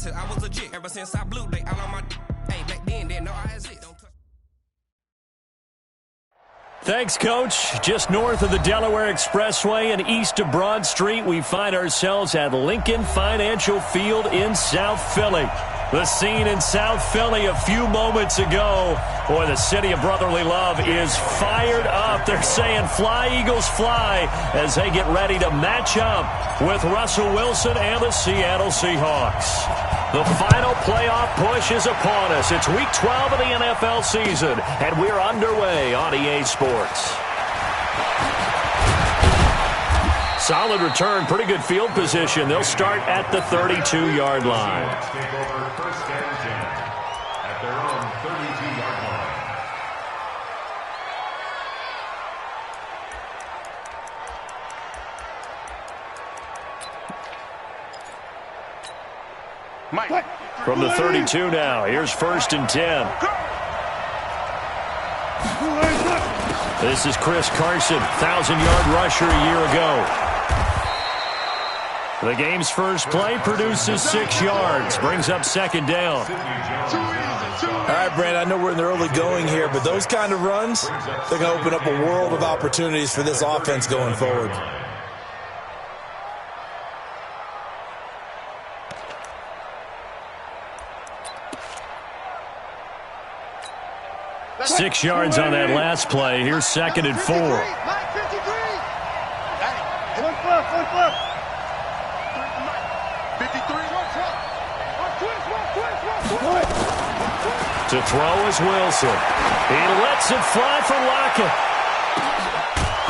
since I was a jit. Ever since I blew, they all on my hey, back then, didn't know I exist. Thanks, Coach. Just north of the Delaware Expressway and east of Broad Street, we find ourselves at Lincoln Financial Field in South Philly. The scene in South Philly a few moments ago. Boy, the city of brotherly love is fired up. They're saying fly, Eagles, fly, as they get ready to match up with Russell Wilson and the Seattle Seahawks. The final playoff push is upon us. It's Week 12 of the NFL season, and we're underway on EA Sports. Solid return, pretty good field position. They'll start at the 32-yard line. Take over first and 10 at their own 32-yard line. Mike. From the 32 now, here's first and 10. This is Chris Carson, 1,000-yard rusher a year ago. The game's first play produces 6 yards, brings up second down. All right, Brandon, I know we're in the early going here, but those kind of runs, they're going to open up a world of opportunities for this offense going forward. Six yards on that last play. Here's second and 4. To throw is Wilson. He lets it fly for Lockett.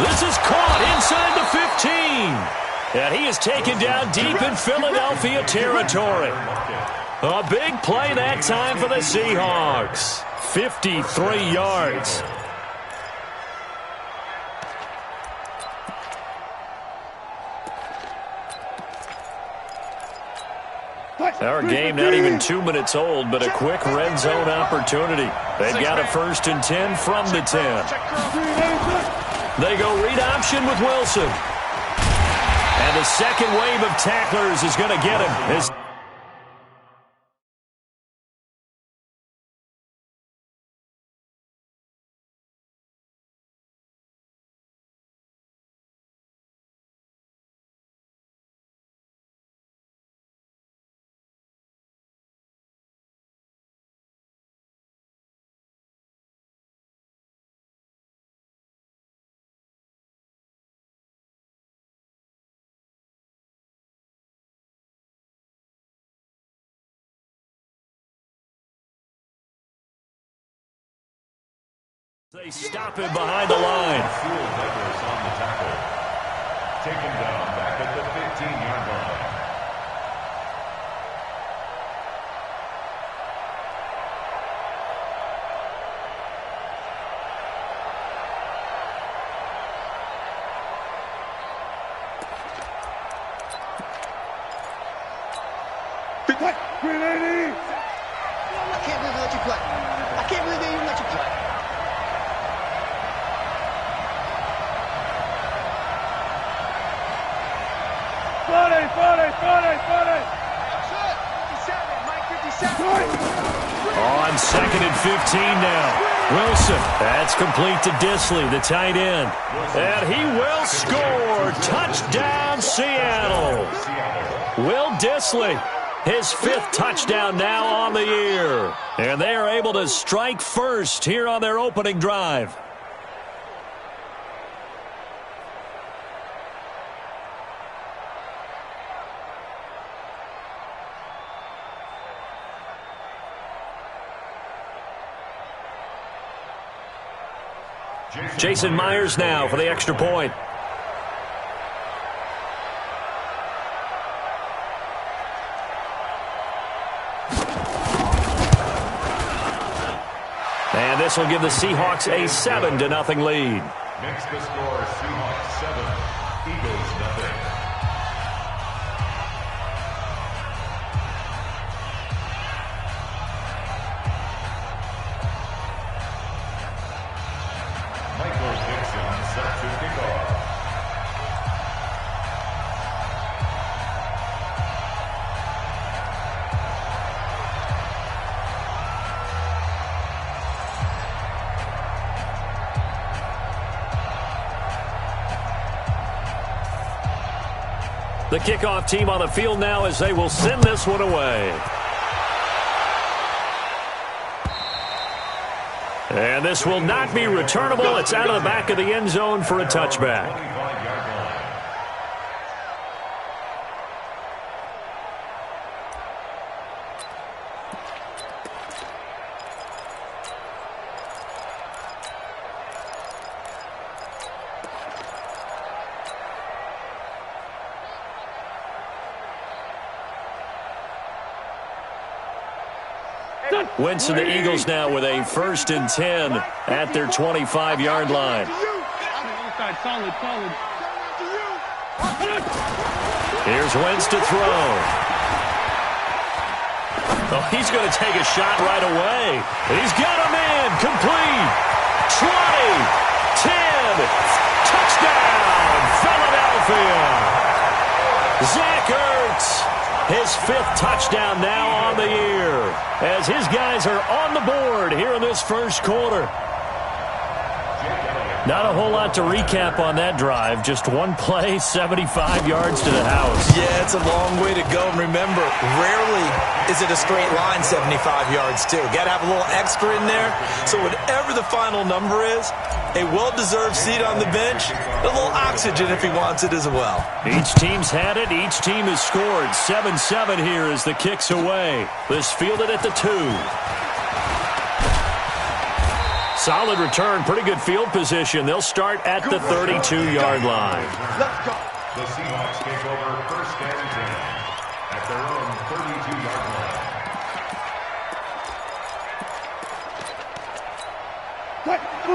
This is caught inside the 15. And he is taken down deep in Philadelphia territory. A big play that time for the Seahawks. 53 yards. Our game not even 2 minutes old, but a quick red zone opportunity. They've got a first and 10 from the 10. They go read option with Wilson. And the second wave of tacklers is going to get him. They stop him behind the line. On the tackle. Taken down back at the 15-yard line. I can't believe they let you play. I can't believe they even let you play. On second and 15 now. Wilson, that's complete to Disley, the tight end. And he will score. Touchdown, Seattle. Will Disley, his 5th touchdown now on the year. And they are able to strike first here on their opening drive. Jason Myers now for the extra point. And this will give the Seahawks a 7-0 lead. Makes the score Seahawks 7, Eagles 0. Set to kick off. The kickoff team on the field now as they will send this one away. And this will not be returnable. It's out of the back of the end zone for a touchback. Wentz and the Eagles now with a 1st and 10 at their 25-yard line. Here's Wentz to throw. Oh, he's going to take a shot right away. He's got a man complete. 20, 10, touchdown, Philadelphia. Zach Ertz. His 5th touchdown now on the year as his guys are on the board here in this first quarter. Not a whole lot to recap on that drive. Just one play, 75 yards to the house. Yeah, it's a long way to go. And remember, rarely is it a straight line 75 yards, too. Got to have a little extra in there. So whatever the final number is, a well-deserved seat on the bench, a little oxygen if he wants it as well. Each team's had it. Each team has scored. 7-7 here as the kick's away. This fielded at the 2. Solid return, pretty good field position. They'll start at the 32-yard line. Let's go. The Seahawks take over 1st and 10 at their own 32-yard line.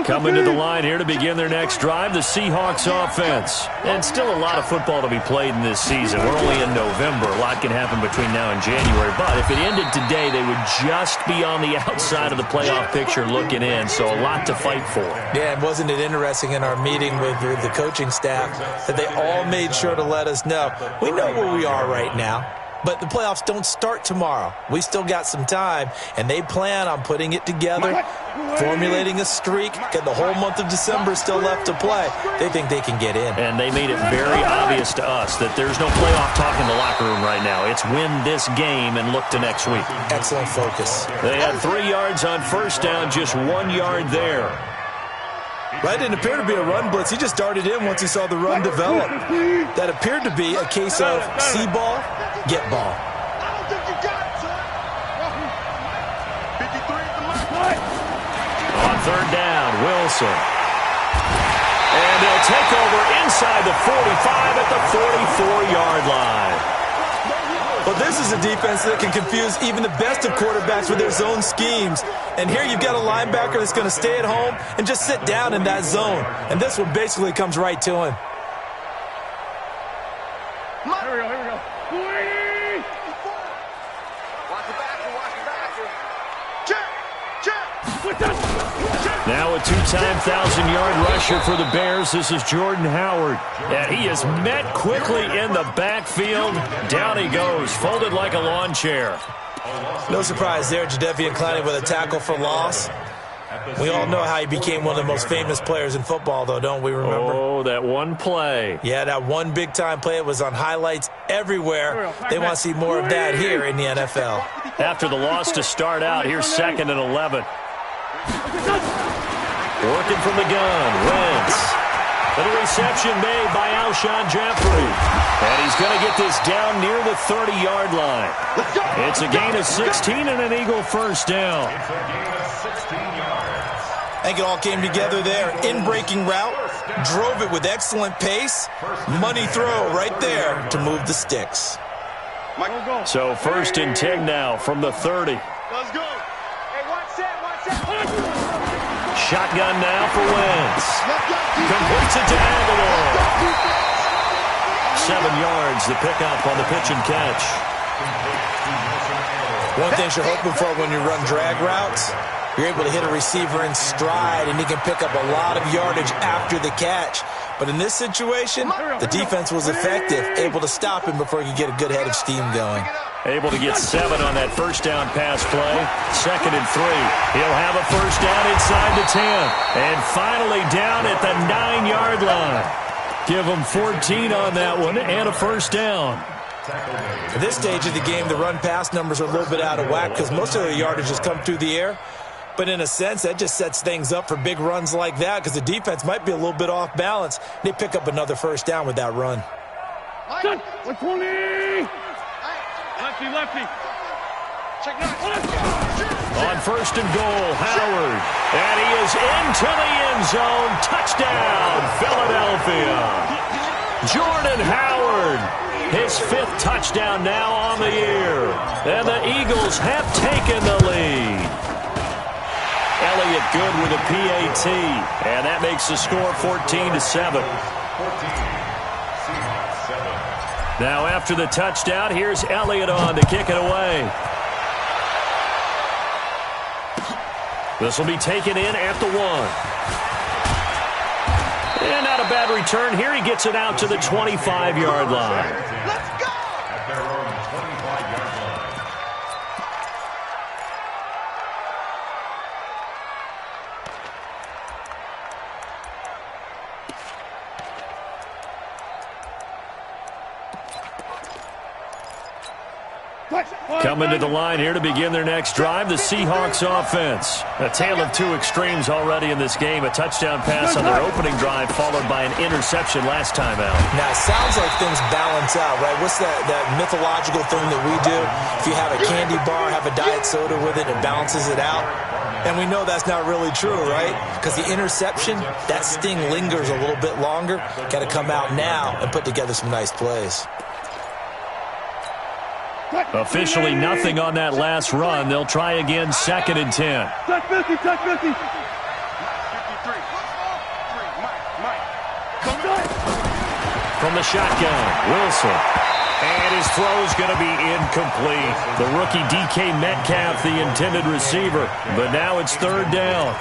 Coming to the line here to begin their next drive, the Seahawks offense. And still a lot of football to be played in this season. We're only in November. A lot can happen between now and January. But if it ended today, they would just be on the outside of the playoff picture looking in. So a lot to fight for. Yeah, and wasn't it interesting in our meeting with the coaching staff that they all made sure to let us know, we know where we are right now. But the playoffs don't start tomorrow. We still got some time, and they plan on putting it together, formulating a streak, got the whole month of December still left to play. They think they can get in. And they made it very obvious to us that there's no playoff talk in the locker room right now. It's win this game and look to next week. Excellent focus. They had 3 yards on 1st down, just 1 yard there. That didn't appear to be a run blitz. He just darted in once he saw the run develop. That appeared to be a case of see ball, get ball. On 3rd down, Wilson. And they'll take over inside the 45 at the 44-yard line. Well, this is a defense that can confuse even the best of quarterbacks with their zone schemes. And here you've got a linebacker that's going to stay at home and just sit down in that zone. And this one basically comes right to him. Here we go. Watch the back. Check. Now a 2-time 1,000-yard rusher for the Bears. This is Jordan Howard. And he is met quickly in the backfield. Down he goes, folded like a lawn chair. No surprise there, Jadeveon Clowney with a tackle for loss. We all know how he became one of the most famous players in football, though, don't we remember? Oh, that one play. Yeah, that one big-time play. It was on highlights everywhere. They want to see more of that here in the NFL. After the loss to start out, here's 2nd and 11. Working from the gun, Wentz. And a reception made by Alshon Jeffrey. And he's going to get this down near the 30-yard line. It's a gain of 16 and an Eagle 1st down. It's a gain of 16 yards. I think it all came together there. In-breaking route, drove it with excellent pace. Money throw right there to move the sticks. So 1st and 10 now from the 30. Let's go. Hey, watch that. Shotgun now for Wentz. Completes it to Aguilar. 7 yards, the pickup on the pitch and catch. One thing you're hoping for when you run drag routes, you're able to hit a receiver in stride, and he can pick up a lot of yardage after the catch. But in this situation, the defense was effective, able to stop him before he could get a good head of steam going. Able to get 7 on that 1st down pass play. 2nd and 3. He'll have a 1st down inside the 10. And finally down at the 9-yard line. Give them 14 on that one and a first down. At this stage of the game, the run-pass numbers are a little bit out of whack because most of the yardage has come through the air. But in a sense, that just sets things up for big runs like that because the defense might be a little bit off balance. They pick up another first down with that run. 120! Lefty. Check On first and goal, Howard. And he is into the end zone. Touchdown, Philadelphia. Jordan Howard. His 5th touchdown now on the year. And the Eagles have taken the lead. Elliott good with a PAT. And that makes the score 14-7. Now after the touchdown, here's Elliott on to kick it away. This will be taken in at the 1. And not a bad return here. He gets it out to the 25-yard line. Let's go! At their own 25-yard line. Coming to the line here to begin their next drive, the Seahawks offense. A tale of two extremes already in this game. A touchdown pass on their opening drive followed by an interception last time out. Now, it sounds like things balance out, right? What's that mythological thing that we do? If you have a candy bar, have a diet soda with it, it balances it out. And we know that's not really true, right? Because the interception, that sting lingers a little bit longer. Got to come out now and put together some nice plays. Officially nothing on that last run. They'll try again, 2nd and 10. Touch 50, touch 50. 53. From the shotgun, Wilson. And his throw's going to be incomplete. The rookie DK Metcalf, the intended receiver. But now it's 3rd down.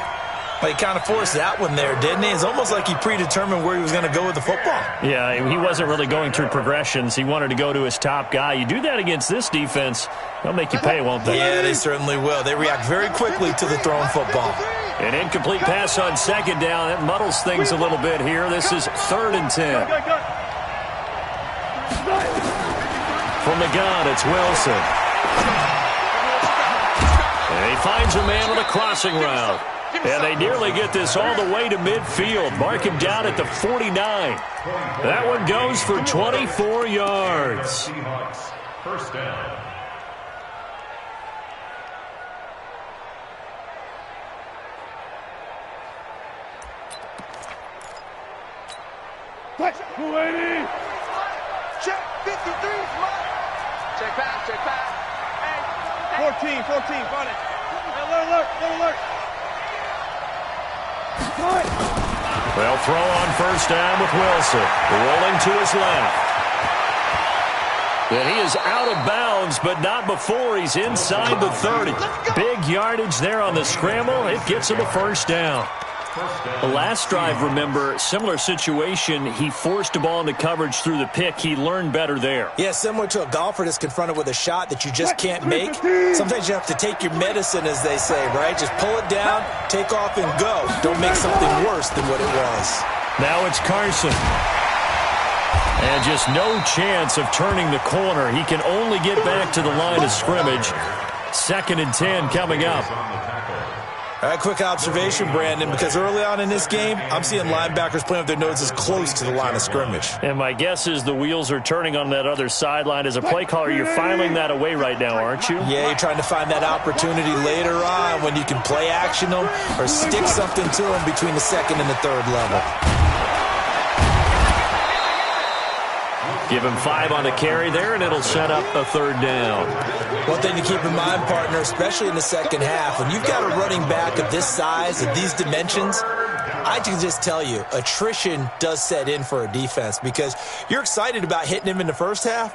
Well, he kind of forced that one there, didn't he? It's almost like he predetermined where he was going to go with the football. Yeah, he wasn't really going through progressions. He wanted to go to his top guy. You do that against this defense, they'll make you pay, won't they? Yeah, they certainly will. They react very quickly to the thrown football. An incomplete pass on 2nd down. It muddles things a little bit here. This is 3rd and 10. From the gun, it's Wilson. And he finds a man on a crossing route. And they nearly get this all the way to midfield. Mark him down at the 49. That one goes for 24 yards. Seahawks, first down. Touch 280. Check 53. Check back. Hey. 14, got it. Alert. They'll throw on first down with Wilson. Rolling to his left. And he is out of bounds, but not before he's inside the 30. Big yardage there on the scramble. It gets him a first down. The last drive, remember, similar situation. He forced a ball into coverage through the pick. He learned better there. Yeah, similar to a golfer that's confronted with a shot that you just can't make. Sometimes you have to take your medicine, as they say, right? Just pull it down, take off, and go. Don't make something worse than what it was. Now it's Carson. And just no chance of turning the corner. He can only get back to the line of scrimmage. 2nd and 10 coming up. All right, quick observation, Brandon, because early on in this game, I'm seeing linebackers playing with their noses close to the line of scrimmage. And my guess is the wheels are turning on that other sideline. As a play caller, you're filing that away right now, aren't you? Yeah, you're trying to find that opportunity later on when you can play action them or stick something to them between the 2nd and the 3rd level. Give him 5 on the carry there, and it'll set up a 3rd down. One thing to keep in mind, partner, especially in the second half, when you've got a running back of this size, of these dimensions, I can just tell you, attrition does set in for a defense because you're excited about hitting him in the first half.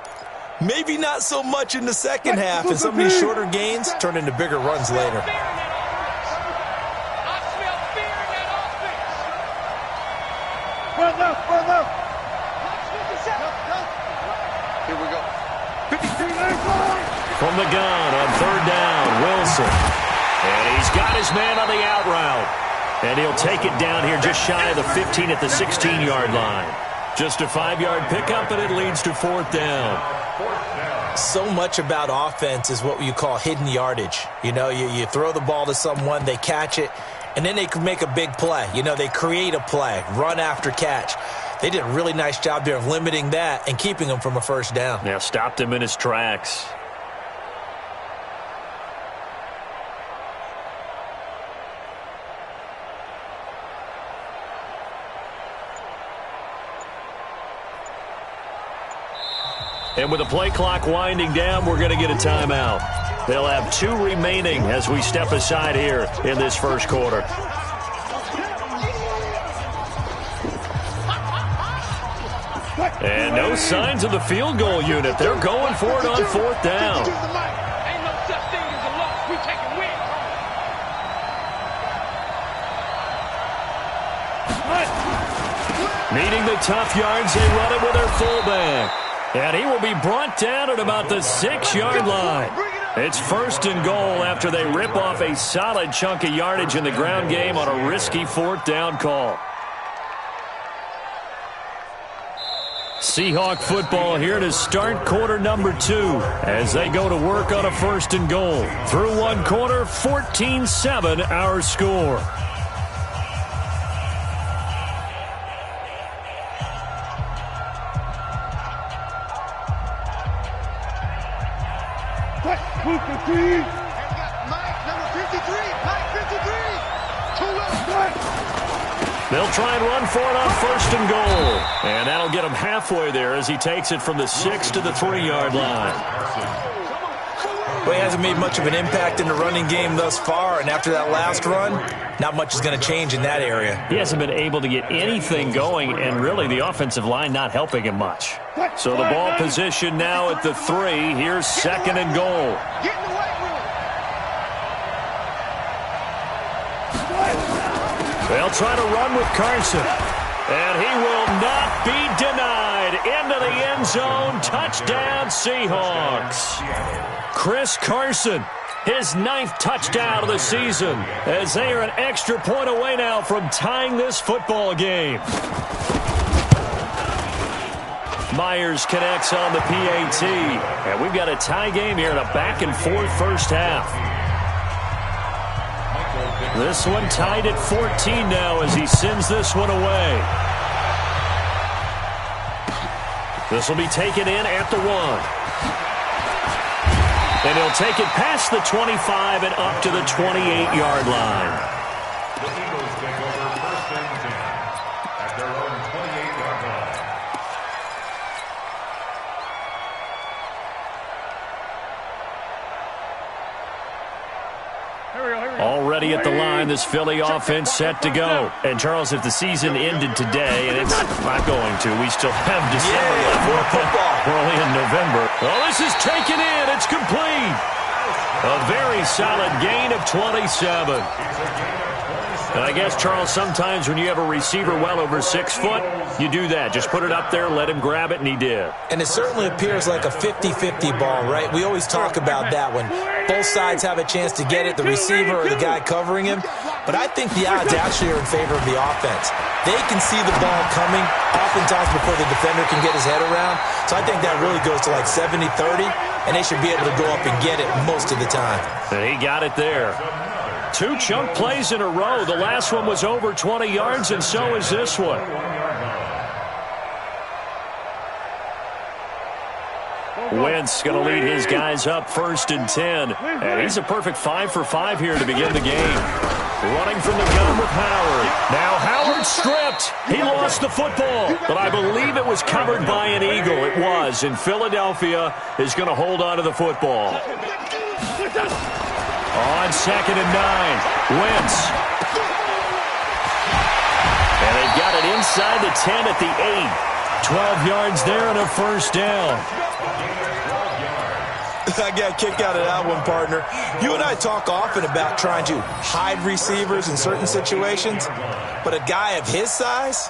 Maybe not so much in the second half, and some of these shorter gains turn into bigger runs later. Run left. Here we go. 53. From the gun on 3rd down, Wilson. And he's got his man on the out route. And he'll take it down here just shy of the 15 at the 16-yard line. Just a 5-yard pickup, and it leads to 4th down. So much about offense is what you call hidden yardage. You know, you throw the ball to someone, they catch it, and then they can make a big play. You know, they create a play, run after catch. They did a really nice job there of limiting that and keeping him from a first down. Yeah, stopped him in his tracks. And with the play clock winding down, we're going to get a timeout. They'll have 2 remaining as we step aside here in this first quarter. And no signs of the field goal unit. They're going for it on 4th down. Ain't no such thing as a loss. We take a win. Needing the tough yards, they run it with their fullback. And he will be brought down at about the 6-yard line. It's 1st and goal after they rip off a solid chunk of yardage in the ground game on a risky 4th down call. Seahawk football here to start quarter number 2 as they go to work on a 1st and goal. Through 1 quarter, 14-7 our score. Move the team. Mike, number 53. Mike, 53. 2 left. They'll try and run for it on 1st and goal. And that'll get him halfway there as he takes it from the 6 to the 3-yard line. Well, he hasn't made much of an impact in the running game thus far, and after that last run, not much is going to change in that area. He hasn't been able to get anything going, and really the offensive line not helping him much. So the ball position now at the 3. Here's 2nd and goal. Get in the weight room. They'll try to run with Carson. And he will not be denied. Into the end zone. Touchdown, Seahawks. Chris Carson, his 9th touchdown of the season, as they are an extra point away now from tying this football game. Myers connects on the PAT. And we've got a tie game here in a back-and-forth first half. This one tied at 14 now as he sends this one away. This will be taken in at the 1. And he'll take it past the 25 and up to the 28-yard line. The Eagles take over 1st and 10 at their own 28-yard line. Already at the line, this Philly offense set to go. And, Charles, if the season ended today, and it's not going to, we still have December left. More football. We're only in November. Well, this is taken in. It's complete. A very solid gain of 27. And I guess, Charles, sometimes when you have a receiver well over 6 foot, you do that. Just put it up there, let him grab it, and he did. And it certainly appears like a 50-50 ball, right? We always talk about that when both sides have a chance to get it, the receiver or the guy covering him. But I think the odds actually are in favor of the offense. They can see the ball coming oftentimes before the defender can get his head around. So I think that really goes to like 70-30, and they should be able to go up and get it most of the time. And he got it there. 2 chunk plays in a row. The last one was over 20 yards, and so is this one. Wentz going to lead his guys up 1st and 10. And he's a perfect 5 for 5 here to begin the game. Running from the gun with Howard. Now Howard stripped. He lost the football, but I believe it was covered by an Eagle. It was, and Philadelphia is going to hold on to the football. On 2nd and 9, Wentz. And they've got it inside the 10 at the 8. 12 yards there and a 1st down. I got a kick out of that one, partner. You and I talk often about trying to hide receivers in certain situations, but a guy of his size,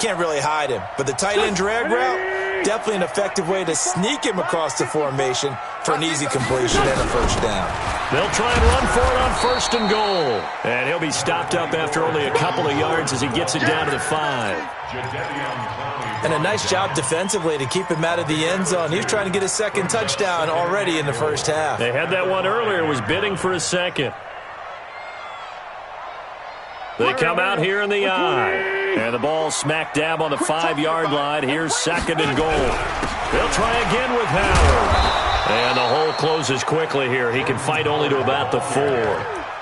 can't really hide him. But the tight end drag route, Definitely an effective way to sneak him across the formation for an easy completion and a first down. They'll try and run for it on 1st and goal. And he'll be stopped up after only a couple of yards as he gets it down to the 5. And a nice job defensively to keep him out of the end zone. He's trying to get his second touchdown already in the first half. They had that one earlier, was bidding for a second. They come out here in the eye. And the ball smack dab on the 5-yard line. Here's 2nd and goal. They'll try again with Howard. And the hole closes quickly here. He can fight only to about the 4.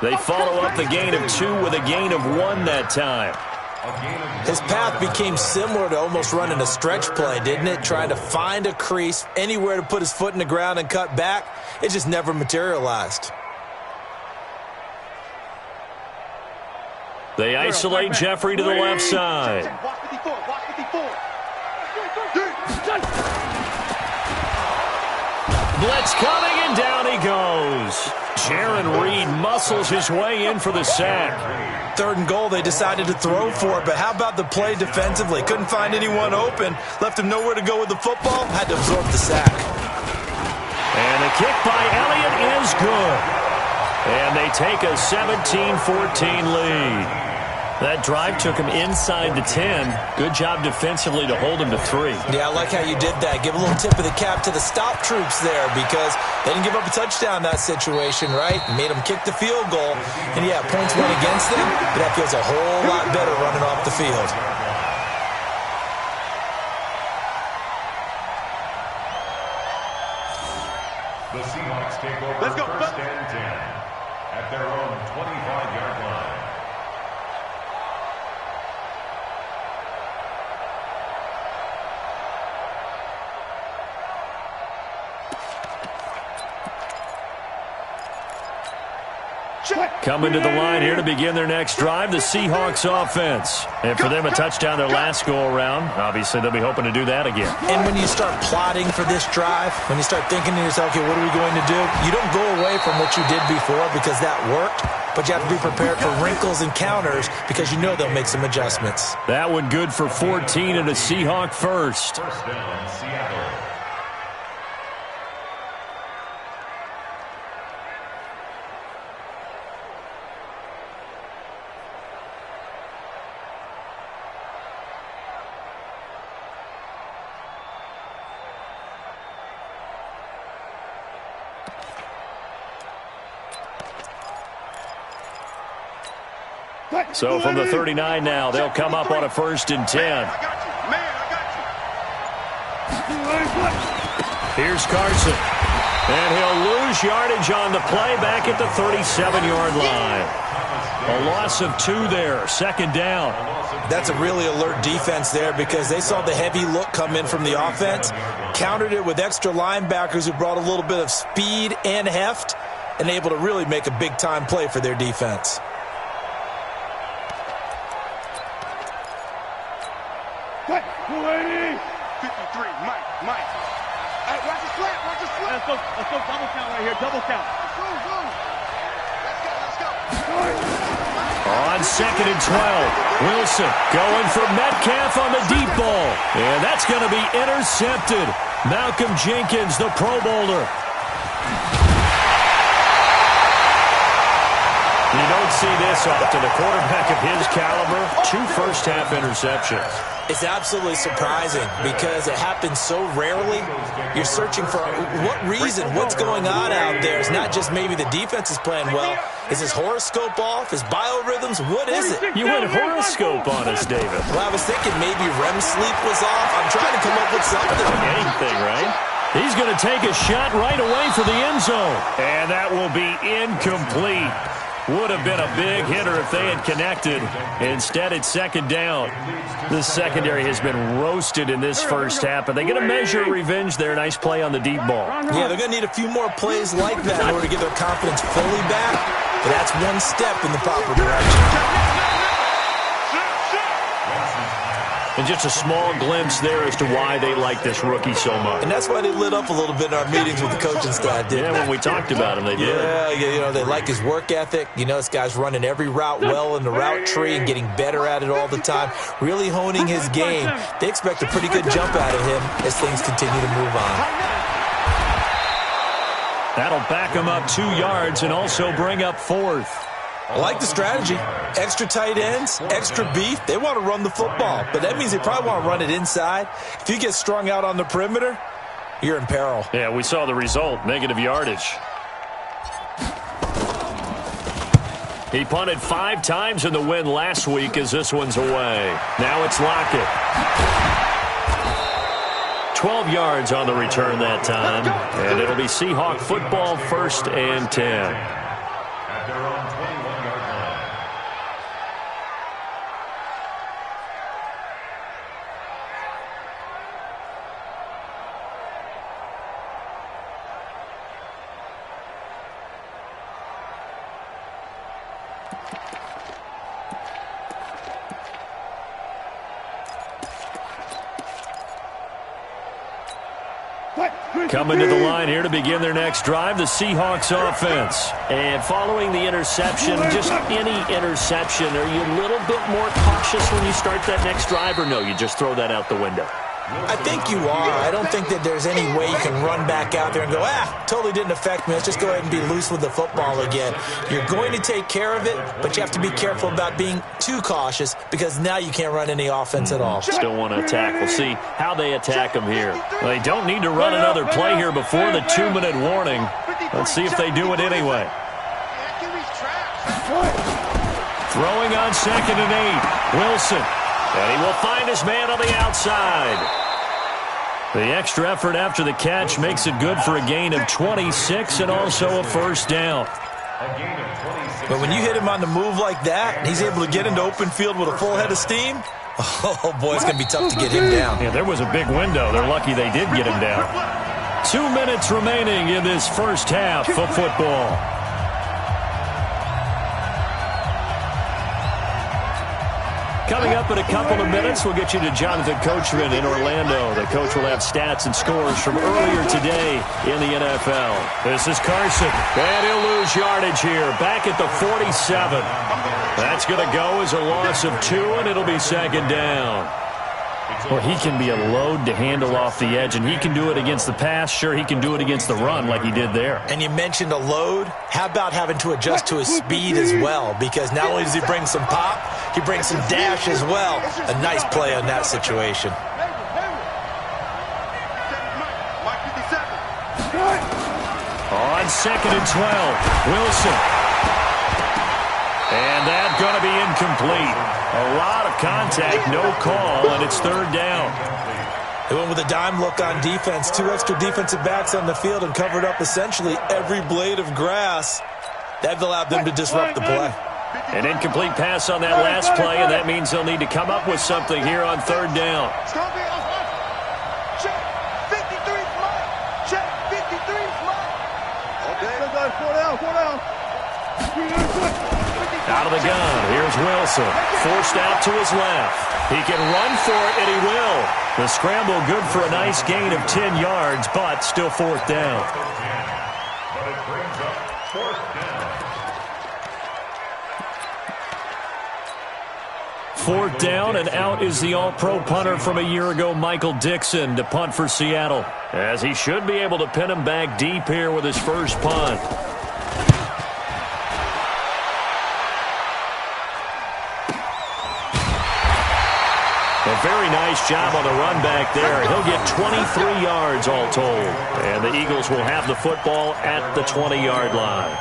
They follow up the gain of 2 with a gain of 1 that time. His path became similar to almost running a stretch play, didn't it? Trying to find a crease, anywhere to put his foot in the ground and cut back. It just never materialized. They isolate Jeffrey to the left side. Watch 54. Watch 54. Blitz coming, and down he goes. Jaron Reed muscles his way in for the sack. 3rd and goal, they decided to throw for it, but how about the play defensively? Couldn't find anyone open, left him nowhere to go with the football, had to absorb the sack. And the kick by Elliott is good. And they take a 17-14 lead. That drive took him inside the 10. Good job defensively to hold him to 3. Yeah, I like how you did that. Give a little tip of the cap to the stop troops there because they didn't give up a touchdown in that situation, right? Made them kick the field goal. And, yeah, points went against them, but that feels a whole lot better running off the field. The Seahawks take over 1st and 10 at their own 25-yard line. Coming to the line here to begin their next drive, the Seahawks offense. And for them, a touchdown their last go-around. Obviously, they'll be hoping to do that again. And when you start plotting for this drive, when you start thinking to yourself, okay, what are we going to do? You don't go away from what you did before because that worked, but you have to be prepared for wrinkles and counters because you know they'll make some adjustments. That one good for 14 and a Seahawk first. First down, Seattle. So from the 39 now, they'll come up on a 1st and 10. Here's Carson. And he'll lose yardage on the play back at the 37-yard line. A loss of 2 there, 2nd down. That's a really alert defense there because they saw the heavy look come in from the offense, countered it with extra linebackers who brought a little bit of speed and heft, and able to really make a big-time play for their defense. What? 280. 53, Mike. Hey, watch the slap, watch the slap. Let's go double count right here, double count. Go. Let's go. On 2nd and 12, Wilson going for Metcalf on the deep ball. And that's going to be intercepted. Malcolm Jenkins, the Pro Bowler. You don't see this often. A quarterback of his caliber, 2 first-half interceptions. It's absolutely surprising because it happens so rarely. You're searching for what reason, what's going on out there. It's not just maybe the defense is playing well. Is his horoscope off? His biorhythms? What is it? You went horoscope on us, David. Well, I was thinking maybe REM sleep was off. I'm trying to come up with something. Anything, right? He's going to take a shot right away for the end zone. And that will be incomplete. Would have been a big hitter if they had connected. Instead, it's 2nd down. The secondary has been roasted in this first half, but they get a measure of revenge there. Nice play on the deep ball. Yeah, they're going to need a few more plays like that in order to get their confidence fully back. But that's one step in the proper direction. And just a small glimpse there as to why they like this rookie so much. And that's why they lit up a little bit in our meetings with the coaching staff, didn't Yeah, they? when we talked about him, they did. Yeah, they like his work ethic. This guy's running every route well in the route tree and getting better at it all the time, really honing his game. They expect a pretty good jump out of him as things continue to move on. That'll back him up 2 yards and also bring up 4th. I like the strategy. Extra tight ends, extra beef. They want to run the football, but that means they probably want to run it inside. If you get strung out on the perimeter, you're in peril. Yeah, we saw the result, negative yardage. He punted 5 times in the win last week as this one's away. Now it's Lockett. 12 yards on the return that time, and it'll be Seahawk football, 1st and 10. At their own 21-yard line. Coming to the line here to begin their next drive, the Seahawks offense. And following the interception, just any interception, are you a little bit more cautious when you start that next drive, or no, you just throw that out the window? I think you are. I don't think that there's any way you can run back out there and go, totally didn't affect me. Let's just go ahead and be loose with the football again. You're going to take care of it, but you have to be careful about being too cautious because now you can't run any offense at all. Still want to attack. We'll see how they attack them here. Well, they don't need to run another play here before the 2-minute warning. Let's see if they do it anyway. Throwing on 2nd and 8. Wilson. And he will find his man on the outside. The extra effort after the catch makes it good for a gain of 26 and also a 1st down. But when you hit him on the move like that, and he's able to get into open field with a full head of steam, oh, boy, it's going to be tough to get him down. Yeah, there was a big window. They're lucky they did get him down. 2 minutes remaining in this first half of football. Coming up in a couple of minutes, we'll get you to Jonathan Coachman in Orlando. The coach will have stats and scores from earlier today in the NFL. This is Carson, and he'll lose yardage here, back at the 47. That's going to go as a loss of 2, and it'll be 2nd down. Well, he can be a load to handle off the edge, and he can do it against the pass. Sure, he can do it against the run like he did there. And you mentioned a load. How about having to adjust to his speed as well? Because not only does he bring some pop, he brings some dash as well. A nice play on that situation. On 2nd and 12, Wilson. And that's going to be incomplete. A lot of contact, no call, and it's 3rd down. They went with a dime look on defense. 2 extra defensive backs on the field and covered up essentially every blade of grass. That allowed them to disrupt the play. An incomplete pass on that last play, and that means they'll need to come up with something here on 3rd down. Check 53 flight. Check 53 flight. Okay. 4 down. Out of the gun, here's Wilson. Forced out to his left. He can run for it, and he will. The scramble good for a nice gain of 10 yards, but still 4th down. But it brings up 4th down. 4th down, and out is the all-pro punter from a year ago, Michael Dixon, to punt for Seattle, as he should be able to pin him back deep here with his first punt. A very nice job on the run back there. He'll get 23 yards all told. And the Eagles will have the football at the 20-yard line.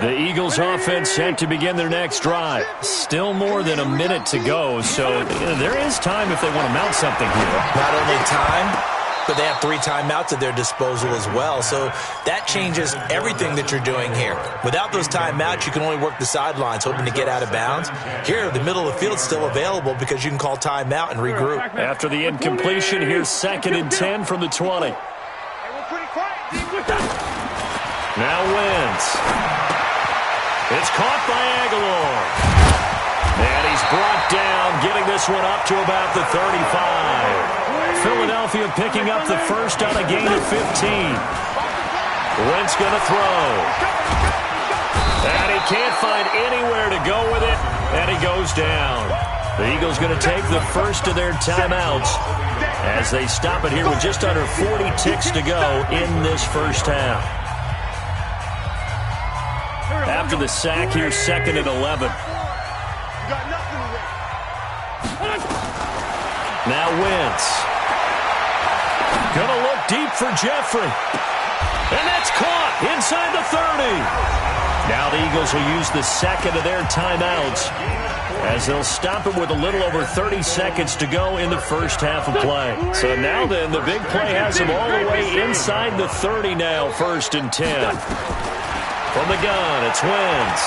The Eagles offense set to begin their next drive. Still more than a minute to go, so there is time if they want to mount something here. Not only time, but they have 3 timeouts at their disposal as well. So that changes everything that you're doing here. Without those timeouts, you can only work the sidelines, hoping to get out of bounds. Here, the middle of the field is still available because you can call timeout and regroup. After the incompletion, here's 2nd and 10 from the 20. Now Wentz. It's caught by Aguilar. And he's brought down, getting this one up to about the 35. Philadelphia picking up the first on a gain of 15. Wentz going to throw. And he can't find anywhere to go with it, and he goes down. The Eagles going to take the first of their timeouts as they stop it here with just under 40 ticks to go in this first half. After the sack here, 2nd and 11. Now Wentz. Gonna look deep for Jeffrey. And that's caught inside the 30. Now the Eagles will use the second of their timeouts as they'll stop it with a little over 30 seconds to go in the first half of play. So now then, the big play has them all the way inside the 30 now, 1st and 10. From the gun, it's Wentz.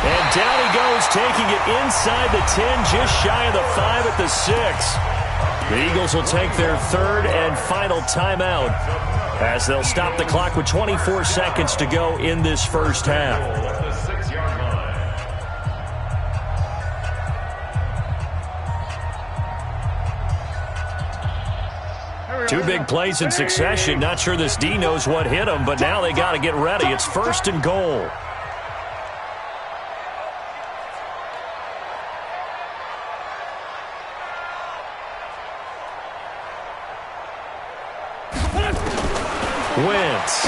And down he goes, taking it inside the 10, just shy of the 5 at the 6. The Eagles will take their 3rd and final timeout as they'll stop the clock with 24 seconds to go in this first half. 2 big plays in succession. Not sure this D knows what hit him, but now they got to get ready. It's 1st and goal. Wentz.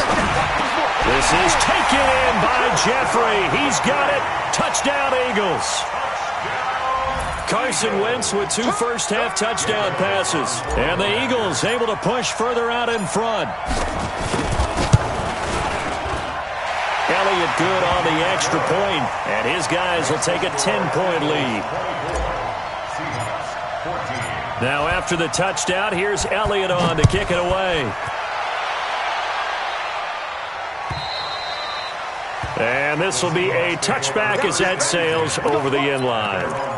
This is taken in by Jeffrey. He's got it. Touchdown, Eagles. Carson Wentz with 2 first-half touchdown passes. And the Eagles able to push further out in front. Elliott good on the extra point, and his guys will take a 10-point lead. Now after the touchdown, here's Elliott on to kick it away. And this will be a touchback as that sails over the end line.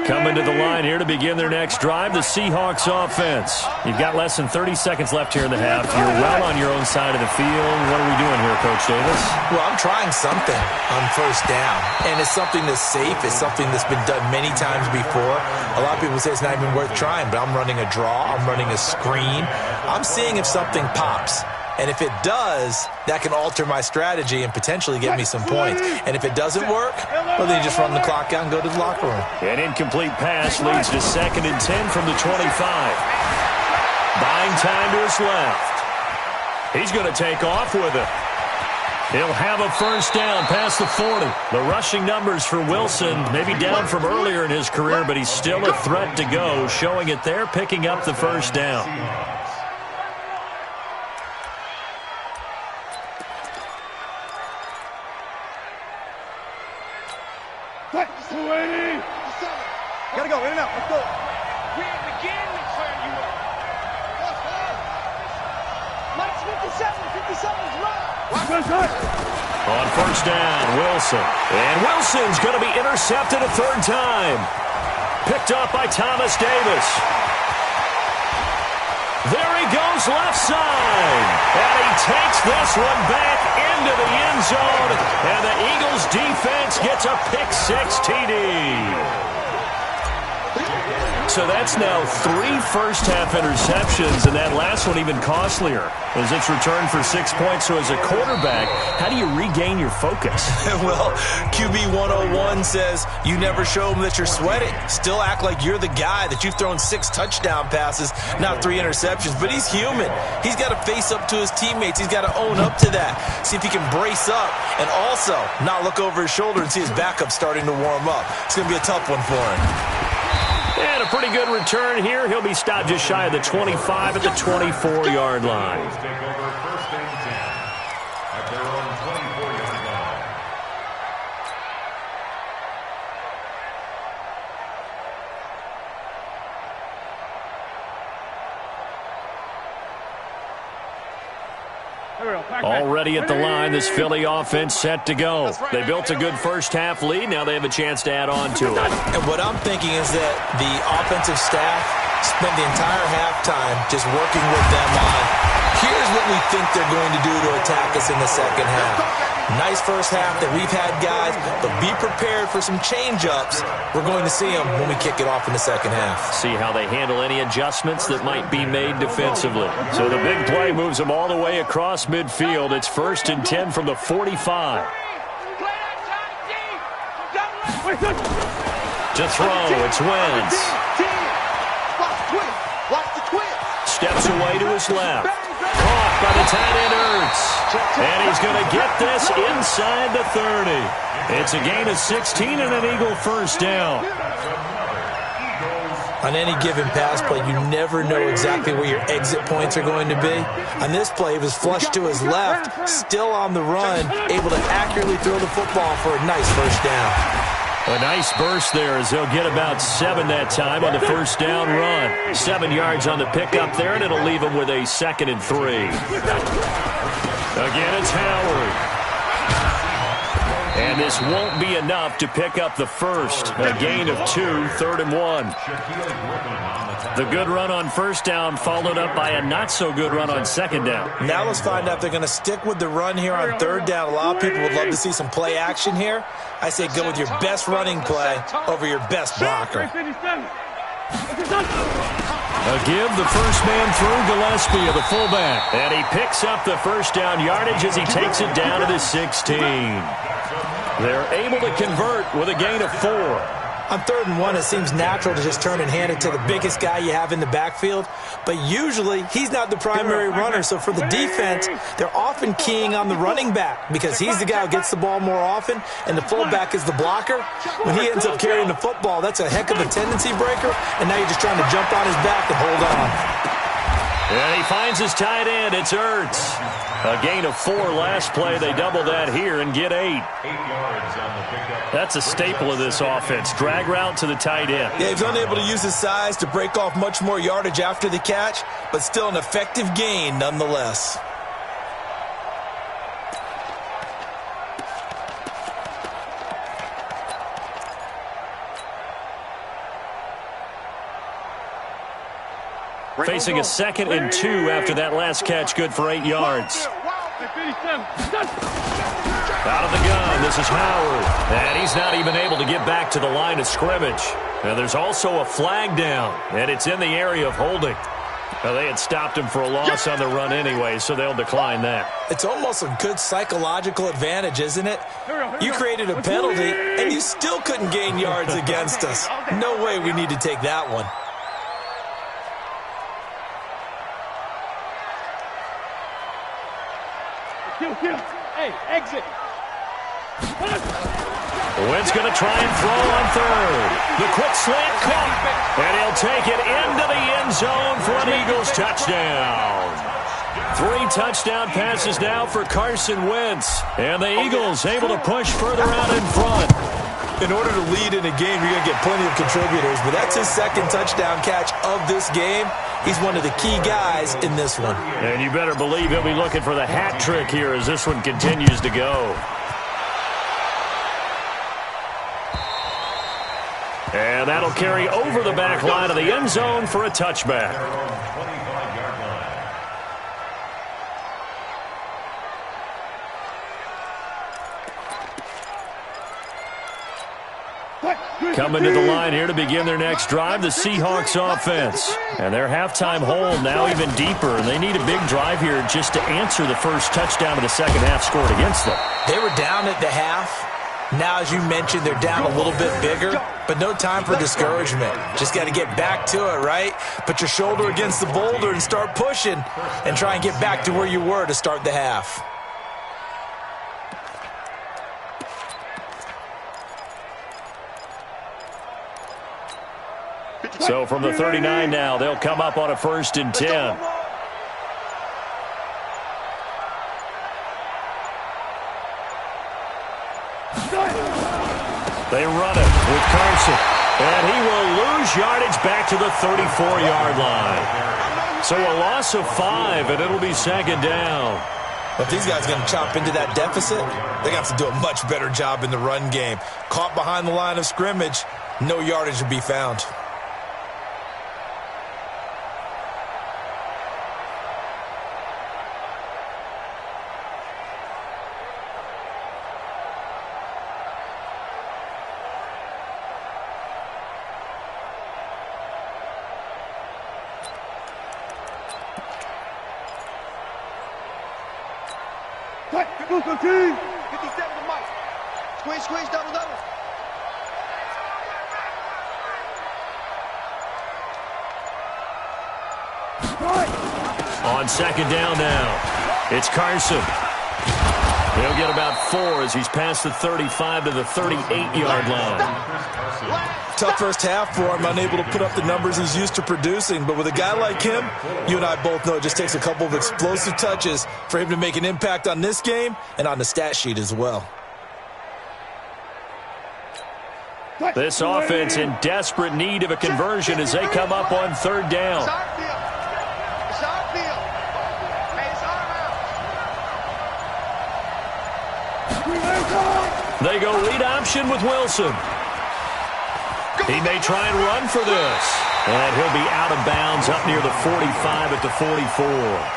Coming to the line here to begin their next drive, the Seahawks offense. You've got less than 30 seconds left here in the half. You're well on your own side of the field. What are we doing here, Coach Davis? Well, I'm trying something on 1st down, and it's something that's safe. It's something that's been done many times before. A lot of people say it's not even worth trying, but I'm running a draw. I'm running a screen. I'm seeing if something pops. And if it does, that can alter my strategy and potentially get me some points. And if it doesn't work, well, then you just run the clock out and go to the locker room. An incomplete pass leads to 2nd and 10 from the 25. Buying time to his left. He's going to take off with it. He'll have a first down past the 40. The rushing numbers for Wilson maybe down from earlier in his career, but he's still a threat to go, showing it there, picking up the first down. Gotta go, in and out, let's go. We begin to turn you up. Mike's 57 is right. On 1st down, Wilson. And Wilson's going to be intercepted a 3rd time. Picked up by Thomas Davis. There he goes left side. And he takes this one back into the end zone. And the Eagles defense gets a pick-6 TD. So that's now 3 first-half interceptions, and that last one even costlier as it's returned for 6 points. So as a quarterback, how do you regain your focus? Well, QB 101 says you never show them that you're sweating. Still act like you're the guy, that you've thrown 6 touchdown passes, not 3 interceptions. But he's human. He's got to face up to his teammates. He's got to own up to that. See if he can brace up and also not look over his shoulder and see his backup starting to warm up. It's going to be a tough one for him. And a pretty good return here. He'll be stopped just shy of the 25 at the 24-yard line. Take over 1st and 10 at their own 24-yard line. Already at the line, this Philly offense set to go. They built a good first-half lead. Now they have a chance to add on to it. And what I'm thinking is that the offensive staff spent the entire halftime just working with them on, here's what we think they're going to do to attack us in the second half. Nice first half that we've had, guys, but be prepared for some change-ups. We're going to see them when we kick it off in the second half. See how they handle any adjustments that might be made defensively. So the big play moves them all the way across midfield. It's 1st and 10 from the 45. To throw, it's Wentz. Steps away to his left. Caught by the tight end Ertz. And he's going to get this inside the 30. It's a gain of 16 and an Eagle first down. On any given pass play, you never know exactly where your exit points are going to be. On this play, he was flushed to his left, still on the run, able to accurately throw the football for a nice first down. A nice burst there as they'll get about 7 that time on the first down run. 7 yards on the pickup there, and it'll leave them with a 2nd and 3. Again, it's Howard. And this won't be enough to pick up the first. A gain of 2, 3rd and 1. The good run on first down followed up by a not-so-good run on second down. Now let's find out if they're going to stick with the run here on 3rd down. A lot of people would love to see some play action here. I say go with your best running play over your best blocker. A give, the first man through Gillespie of the fullback. And he picks up the first down yardage as he takes it down to the 16. They're able to convert with a gain of 4. On 3rd and 1, it seems natural to just turn and hand it to the biggest guy you have in the backfield. But usually, he's not the primary runner. So for the defense, they're often keying on the running back because he's the guy who gets the ball more often, and the fullback is the blocker. When he ends up carrying the football, that's a heck of a tendency breaker, and now you're just trying to jump on his back and hold on. And he finds his tight end. It's Ertz. A gain of 4 last play. They double that here and get 8. 8 yards on the pickup. That's a staple of this offense. Drag route to the tight end. Yeah, he's unable to use his size to break off much more yardage after the catch, but still an effective gain nonetheless. Facing a 2nd and 2 after that last catch, good for 8 yards. Out of the gun, this is Howard. And he's not even able to get back to the line of scrimmage. And there's also a flag down, and it's in the area of holding. Now, they had stopped him for a loss on the run anyway, so they'll decline that. It's almost a good psychological advantage, isn't it? You created a penalty, and you still couldn't gain yards against us. No way we need to take that one. Hey, exit. Wentz going to try and throw on 3rd. The quick slant caught. And he'll take it into the end zone for an Eagles touchdown. 3 touchdown passes now for Carson Wentz. And the Eagles able to push further out in front. In order to lead in a game, you're going to get plenty of contributors, but that's his 2nd touchdown catch of this game. He's one of the key guys in this one. And you better believe he'll be looking for the hat trick here as this one continues to go. And that'll carry over the back line of the end zone for a touchback. Coming to the line here to begin their next drive, the Seahawks offense. And their halftime hole now even deeper, and they need a big drive here just to answer the first touchdown of the second half scored against them. They were down at the half. Now, as you mentioned, they're down a little bit bigger, but no time for discouragement. Just got to get back to it, right? Put your shoulder against the boulder and start pushing and try and get back to where you were to start the half. So from the 39 now, they'll come up on a 1st and 10. They run it with Carson. And he will lose yardage back to the 34-yard line. So a loss of 5, and it'll be 2nd down. But if these guys are going to chop into that deficit, they're going to have to do a much better job in the run game. Caught behind the line of scrimmage, no yardage to be found. Go, team! 57 to Mike. Squeeze, double. On second down now, it's Carson. He'll get about 4 as he's past the 35 to the 38-yard line. Tough first half for him, unable to put up the numbers he's used to producing. But with a guy like him, you and I both know it just takes a couple of explosive touches for him to make an impact on this game and on the stat sheet as well. This offense in desperate need of a conversion as they come up on third down. They go lead option with Wilson. He may try and run for this. And he'll be out of bounds up near the 45 at the 44.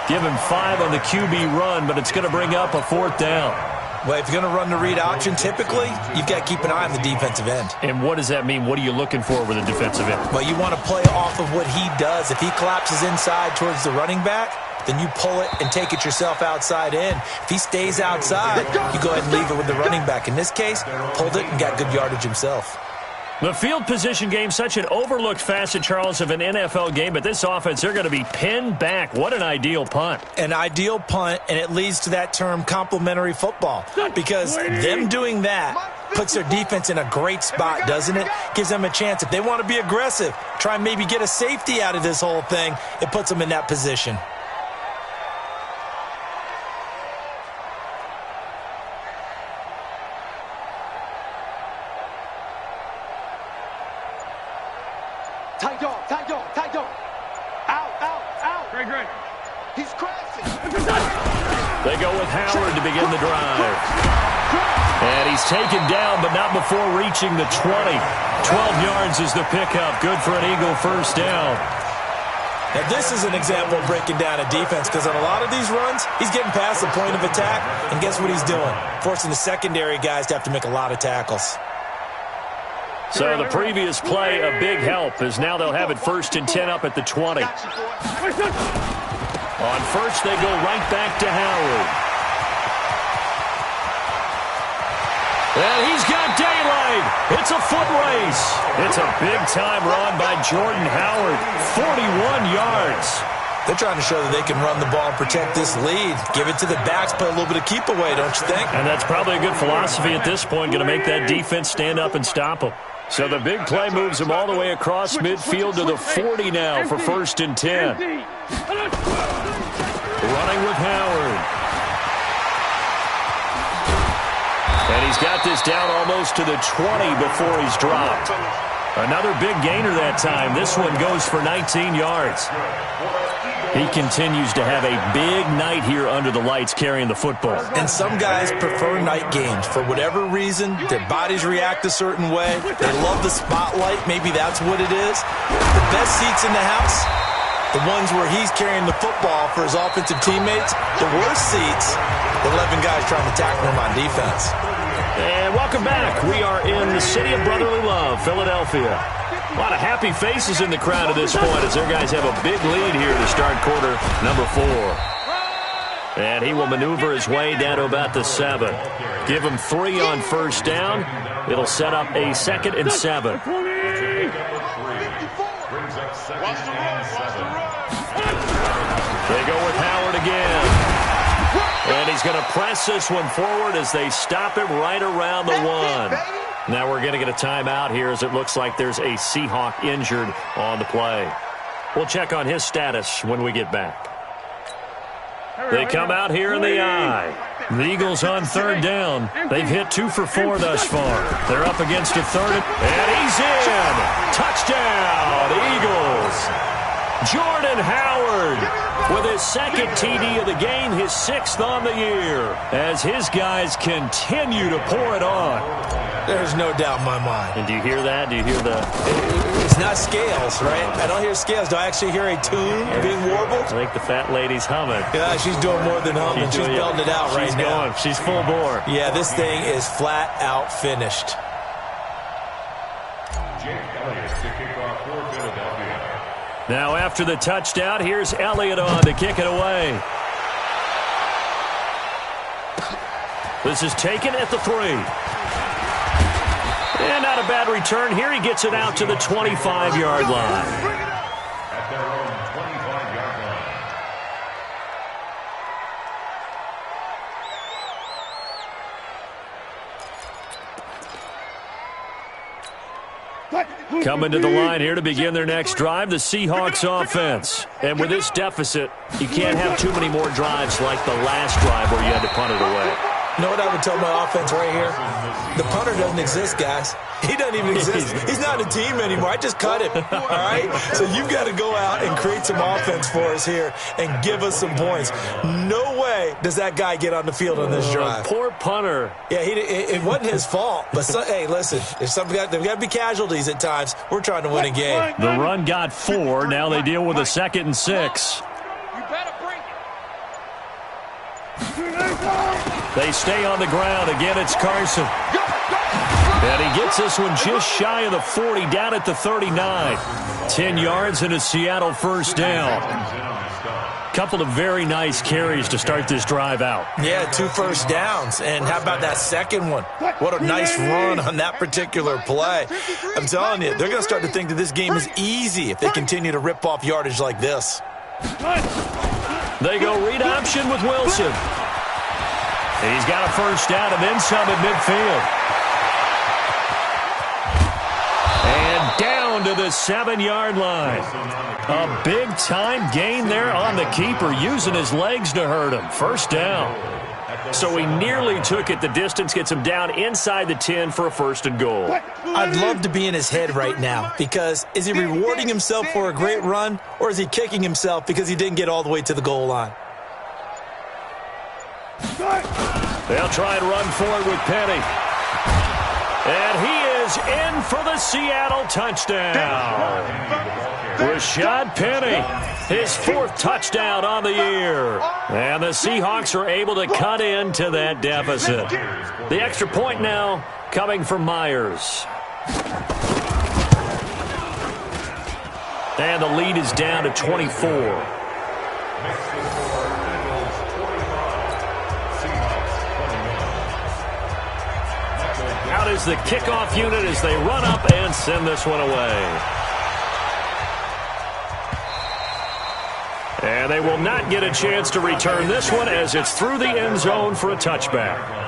Give him 5 on the QB run, but it's going to bring up a 4th down. Well, if you're going to run the read option, typically, you've got to keep an eye on the defensive end. And what does that mean? What are you looking for with a defensive end? Well, you want to play off of what he does. If he collapses inside towards the running back, then you pull it and take it yourself outside in. If he stays outside, you go ahead and leave it with the running back. In this case, pulled it and got good yardage himself. The field position game, such an overlooked facet, Charles, of an NFL game, but this offense, they're going to be pinned back. What an ideal punt. An ideal punt, and it leads to that term complementary football, because them doing that puts their defense in a great spot, doesn't it? Gives them a chance. If they want to be aggressive, try and maybe get a safety out of this whole thing, it puts them in that position. Tight dog. Out. Great. He's crashing. They go with Howard to begin the drive. And he's taken down, but not before reaching the 20. 12 yards is the pickup. Good for an Eagle first down. Now, this is an example of breaking down a defense, because on a lot of these runs, he's getting past the point of attack, and guess what he's doing? Forcing the secondary guys to have to make a lot of tackles. So the previous play, a big help, as now they'll have it 1st and 10 up at the 20. On first, they go right back to Howard. And he's got daylight. It's a foot race. It's a big-time run by Jordan Howard. 41 yards. They're trying to show that they can run the ball and protect this lead. Give it to the backs, play a little bit of keep away, don't you think? And that's probably a good philosophy at this point, going to make that defense stand up and stop them. So the big play moves them all the way across midfield to the 40 now for 1st and 10. Running with Howard. And he's got this down almost to the 20 before he's dropped. Another big gainer that time. This one goes for 19 yards. He continues to have a big night here under the lights carrying the football. And some guys prefer night games. For whatever reason, their bodies react a certain way. They love the spotlight. Maybe that's what it is. The best seats in the house, the ones where he's carrying the football for his offensive teammates. The worst seats, the 11 guys trying to tackle him on defense. And welcome back. We are in the city of brotherly love, Philadelphia. A lot of happy faces in the crowd at this point as their guys have a big lead here to start quarter number 4. And he will maneuver his way down to about the 7. Give him 3 on first down. It'll set up a 2nd and 7. They go with Howard again. And he's going to press this one forward as they stop him right around the 1. Now we're going to get a timeout here as it looks like there's a Seahawk injured on the play. We'll check on his status when we get back. They come out here in the eye. The Eagles on third down. They've hit 2 for 4 thus far. They're up against a 3rd. And he's in. Touchdown, Eagles. Jordan Howard with his second TD of the game, his 6th on the year, as his guys continue to pour it on. There's no doubt in my mind. And do you hear that? Do you hear the... It's not scales, right? I don't hear scales. Do I actually hear a tune being warbled? I think the fat lady's humming. Yeah, she's doing more than humming. She's belting it out right now. She's full bore. Yeah, this thing is flat out finished. Now after the touchdown, here's Elliott on to kick it away. This is taken at the 3. And not a bad return here. He gets it out to the 25-yard line. At their own 25-yard line. Coming to the line here to begin their next drive, the Seahawks offense. And with this deficit, you can't have too many more drives like the last drive where you had to punt it away. You know what I would tell my offense right here? The punter doesn't exist, guys. He doesn't even exist. He's not a team anymore. I just cut him, all right? So you've got to go out and create some offense for us here and give us some points. No way does that guy get on the field on this drive. Poor punter. Yeah, it wasn't his fault. But, hey, listen, there's got to be casualties at times. We're trying to win a game. The run got 4. Now they deal with a 2nd and 6. You better bring it. They stay on the ground. Again, it's Carson. And he gets this one just shy of the 40, down at the 39. 10 yards and a Seattle first down. Couple of very nice carries to start this drive out. Yeah, 2 first downs. And how about that second one? What a nice run on that particular play. I'm telling you, they're going to start to think that this game is easy if they continue to rip off yardage like this. They go read option with Wilson. He's got a first down and then some at midfield. And down to the 7-yard line. A big-time gain there on the keeper, using his legs to hurt him. First down. So he nearly took it the distance, gets him down inside the 10 for a 1st and goal. I'd love to be in his head right now, because is he rewarding himself for a great run, or is he kicking himself because he didn't get all the way to the goal line? They'll try and run forward with Penny. And he is in for the Seattle touchdown. Rashad Penny, his 4th touchdown on the year. And the Seahawks are able to cut into that deficit. The extra point now coming from Myers. And the lead is down to 24. Out is the kickoff unit as they run up and send this one away. And they will not get a chance to return this one as it's through the end zone for a touchback.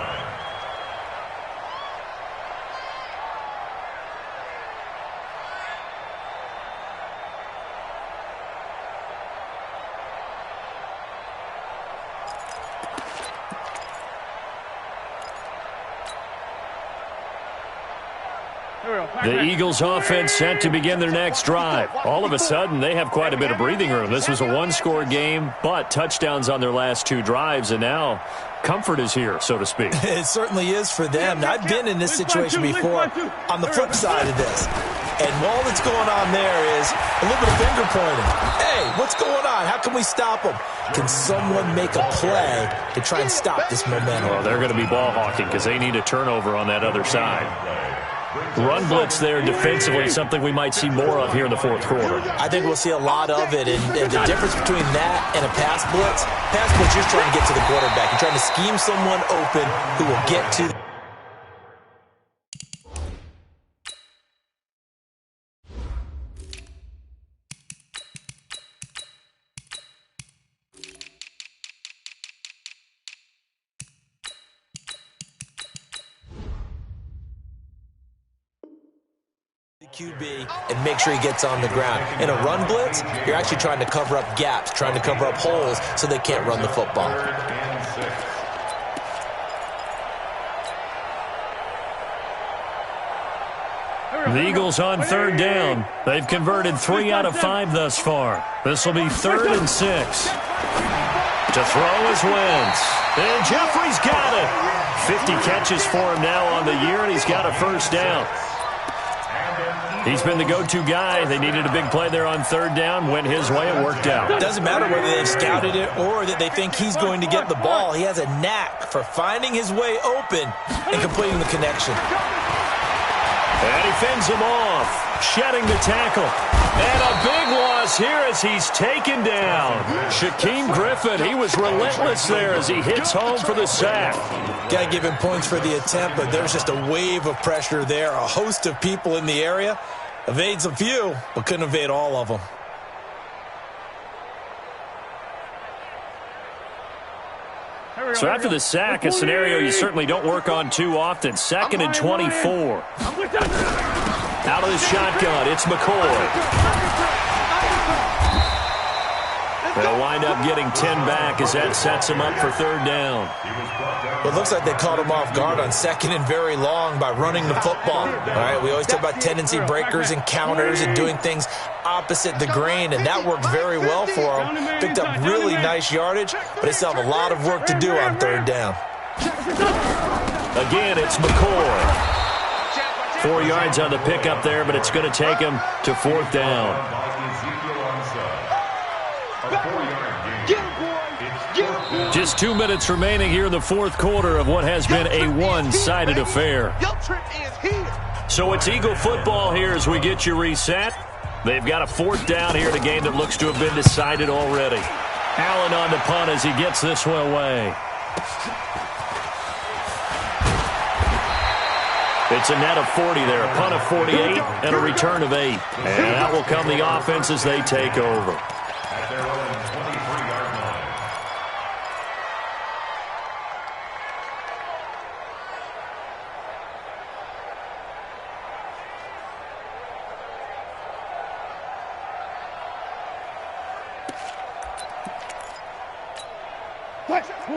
The Eagles offense set to begin their next drive. All of a sudden, they have quite a bit of breathing room. This was a 1-score game, but touchdowns on their last 2 drives, and now comfort is here, so to speak. It certainly is for them. Now, I've been in this situation before on the flip side of this. And all that's going on there is a little bit of finger pointing. Hey, what's going on? How can we stop them? Can someone make a play to try and stop this momentum? Well, they're going to be ball hawking because they need a turnover on that other side. Run blitz there defensively, something we might see more of here in the 4th quarter. I think we'll see a lot of it, and the difference between that and a pass blitz, you're trying to get to the quarterback. You're trying to scheme someone open who will get to QB and make sure he gets on the ground. In a run blitz, you're actually trying to cover up gaps, trying to cover up holes so they can't run the football. The Eagles on third down. They've converted 3 out of 5 thus far. This will be 3rd and 6. To throw is Wentz. And Jeffrey's got it. 50 catches for him now on the year, and he's got a first down. He's been the go-to guy. They needed a big play there on third down. Went his way. It worked out. It doesn't matter whether they've scouted it or that they think he's going to get the ball. He has a knack for finding his way open and completing the connection. And he fends him off, shedding the tackle. And a big loss here as he's taken down. Shaquem Griffin, he was relentless there as he hits home for the sack. Got to give him points for the attempt, but there's just a wave of pressure there. A host of people in the area. Evades a few, but couldn't evade all of them. So after the sack, a scenario you certainly don't work on too often. 2nd and 24. Out of the shotgun, it's McCoy. They'll wind up getting 10 back as that sets him up for third down. It looks like they caught him off guard on 2nd and very long by running the football. All right, we always talk about tendency breakers and counters and doing things opposite the grain, and that worked very well for him. Picked up really nice yardage, but they still have a lot of work to do on third down. Again, it's McCoy. 4 yards on the pickup there, but it's going to take him to 4th down. Just 2 minutes remaining here in the 4th quarter of what has been a one-sided affair. So it's Eagle football here as we get you reset. They've got a 4th down here in a game that looks to have been decided already. Allen on the punt as he gets this one away. It's a net of 40 there, a punt of 48, and a return of 8. And that will come the offense as they take over. At their own 23-yard line.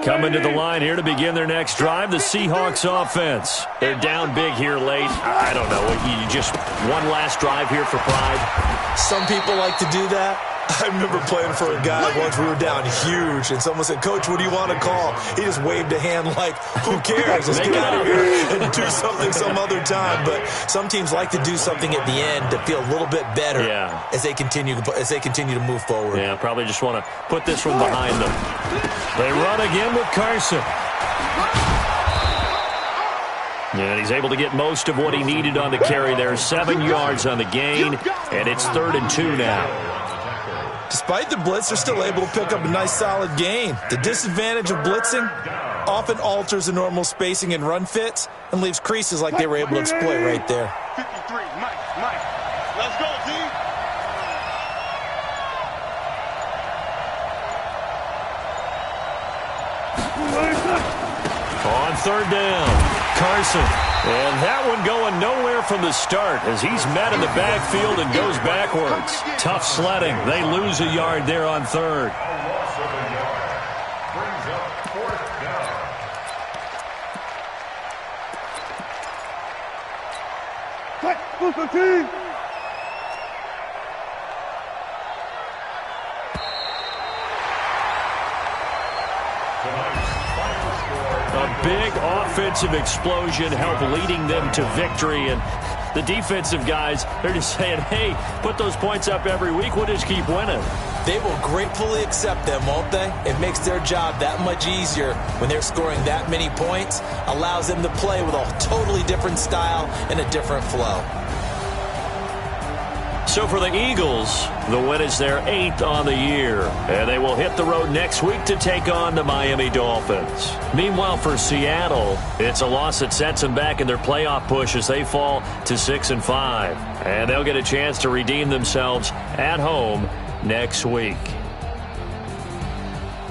Coming to the line here to begin their next drive, the Seahawks offense. They're down big here late. I don't know. You just one last drive here for pride? Some people like to do that. I remember playing for a guy once. We were down huge, and someone said, "Coach, what do you want to call?" He just waved a hand like, who cares? Let's get out of here and do something some other time. But some teams like to do something at the end to feel a little bit better as they continue to move forward. Yeah, probably just want to put this one behind them. They run again with Carson. And he's able to get most of what he needed on the carry there. 7 yards on the gain, and it's 3rd and 2 now. Despite the blitz, they're still able to pick up a nice, solid gain. The disadvantage of blitzing often alters the normal spacing and run fits and leaves creases like they were able to exploit right there. 53, Mike. Let's go, team. On 3rd down, Carson. And that one going nowhere from the start as he's met in the backfield and goes backwards. Tough sledding. They lose a yard there on 3rd. A loss of a yard. Brings up 4th down. Who's the team? A big offensive explosion helped leading them to victory. And the defensive guys, they're just saying, hey, put those points up every week. We'll just keep winning. They will gratefully accept them, won't they? It makes their job that much easier when they're scoring that many points. Allows them to play with a totally different style and a different flow. So for the Eagles, the win is their 8th on the year. And they will hit the road next week to take on the Miami Dolphins. Meanwhile, for Seattle, it's a loss that sets them back in their playoff push as they fall to 6-5. And they'll get a chance to redeem themselves at home next week.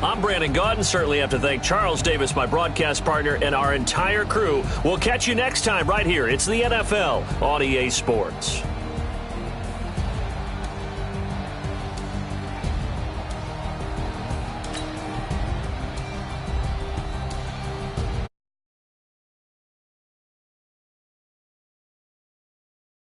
I'm Brandon Gaudin. Certainly have to thank Charles Davis, my broadcast partner, and our entire crew. We'll catch you next time right here. It's the NFL on EA Sports.